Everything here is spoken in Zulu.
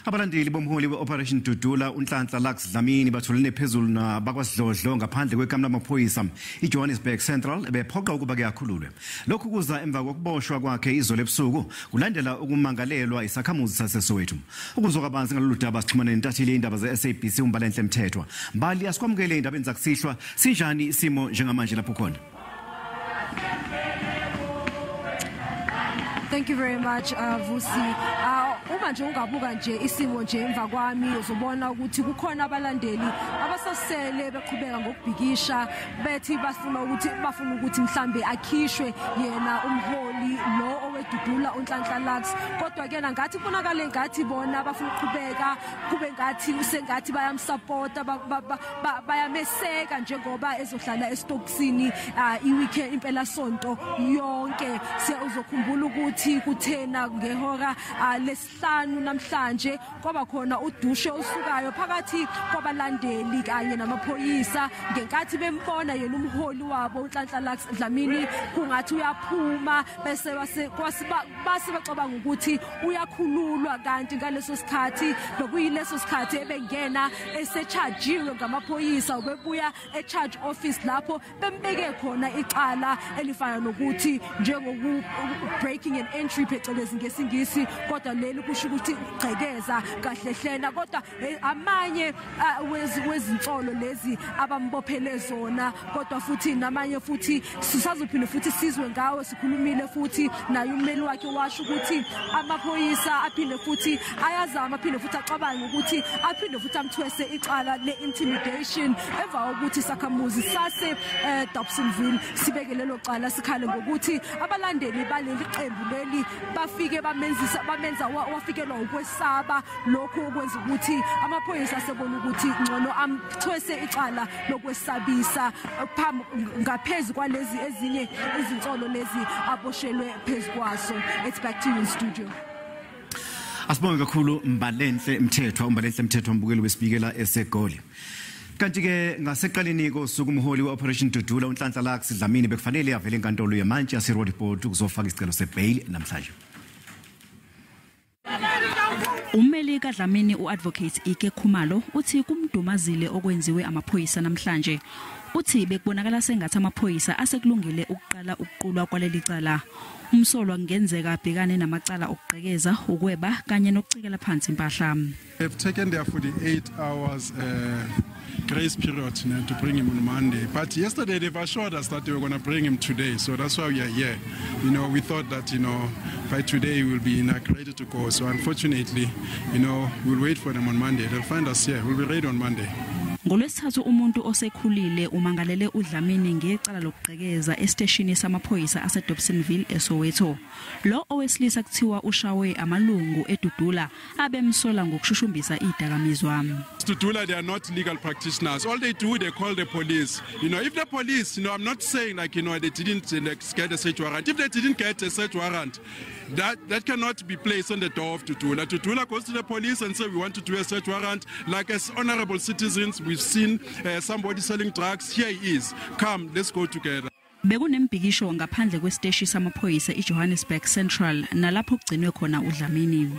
Abalandeli bomholi Operation Dudula uNhlanhla Lux Dlamini batholane phezulu nabakwasidlodlo ngaphandle kwekamu lamaphoyisa iJohannesburg Central bephoqa ukuba akhululwe. Lokhu kuza emva kokuboshwa kwakhe izolo ebusuku kulandela ukumangalelwa isakhamuzi sase Soweto. Ukuzokabanzi ngalolu daba sixhumana nentatheli indaba ze-SABC Abalandeli mthethwa. Mbali asikwamukele indaba enzakusihlwa sinjani isimo njengamanje lapho khona. Thank you very much, Vusi. Uma nje ungabuka nje isimo nje emva kwami uzobona ukuthi kukhona abalandeli abasasele beqhubeka ngokubhikisha bethi bafuna ukuthi mhlambe akhishwe yena umholi lo owedudula uNhlanhla Lux. Kodwa ke ngathi kubonakala ngathi bona bafuna ukuqhubeka kube ngathi usengathi bayamsupporta bayameseka njengoba ezohlala estoksini iweekend impela sonto yonke. Uzokhumbula ukuthi kuthena ngehora lesihlanu namhlanje kwaba khona udushe osukayo phakathi kwabalandeli kanye namaphoyisa ngenkathi bembona yena umholi wabo uNhlanhla Lux Dlamini kungathi uyaphuma bese base bacabanga ukuthi uyakhululwa kanti ngaleso sikhathi bekuyileso sikhathi ebengena esechargewe ngamaphoyisa bebuya echarge office lapho bembeke khona icala elifana nokuthi njengoku breaking and entry phecelezi ngesingisi kodwa leli kusho ukuthi ugcekeza kahlehlena kodwa amanye wezinsolo lezi abambophele zona kodwa futhi namanye futhi sisazophinde futhi sizwe ngawe sikhulumile futhi naye ummeli wakhe washo ukuthi amaphoyisa aphinde futhi ayazama aphinde futhi acabange ukuthi aphinde futhi amthwese icala le-intimidation emva kokuthi isakhamuzi sase Dobsonville sibekelelo cala sikhale ngokuthi abalandeli baleli qembu leli bafike bamenza wafikelwa ukwesaba lokho okwenza ukuthi amaphoyisa asebona ukuthi ngcono amthwese icala lokwesabisa ngaphezulu kwalezi ezinye izinsolo lezi aboshelwe phezulu kwaso. It's back to you in studio. Asibonge kakhulu Abalandeli mthethwa mbukeli wesipikela eseGoli. Kanti ke ngaseqaleni kosuku umholi weOperation Dudula uNhlanhla Lux Dlamini bekufanele avele enkantolo yamanje yaseRoadport ukuzofaka isicelo sebail namhlanje. Ummeli kaDlamini uadvocate Ike Khumalo uthi kumdumazile okwenziwe amaphoyisa namhlanje. Uthi bekubonakala sengathi amaphoyisa asekulungile ukuqala ukuqulwa kwaleli cala. Umsolwa ngenzeka abhekane namacala okugqekeza ukweba kanye nokucikela phansi impahla. They've taken their 48 hours grace period to bring him on Monday. But yesterday they've assured us that they were going to bring him today. So that's why we are here. We thought that, by today we'll be ready to go. So unfortunately, we'll wait for them on Monday. They'll find us here. We'll be ready on Monday. Ngolwesithathu umuntu osekhulile umangalele uDlamini ngecala lokugqekeza esteshini samaphoyisa aseDobsonville eSoweto. Lo owesilisa kuthiwa ushawe amalungu eDudula abemsola ngokushushumbisa idakamizwa. Dudula, they are not legal practitioners. All they do, they call the police. If the police, I'm not saying they didn't get a search warrant. If they didn't get a search warrant, that cannot be placed on the door of Dudula. Dudula goes to the police and says we want to do a search warrant. Like as honorable citizens, we've seen somebody selling drugs. Here he is. Come, let's go together. Bekunembhikisho ngaphandle kwesteshi samaphoyisa iJohannesburg Central nalapho kugcinwe khona uDlamini.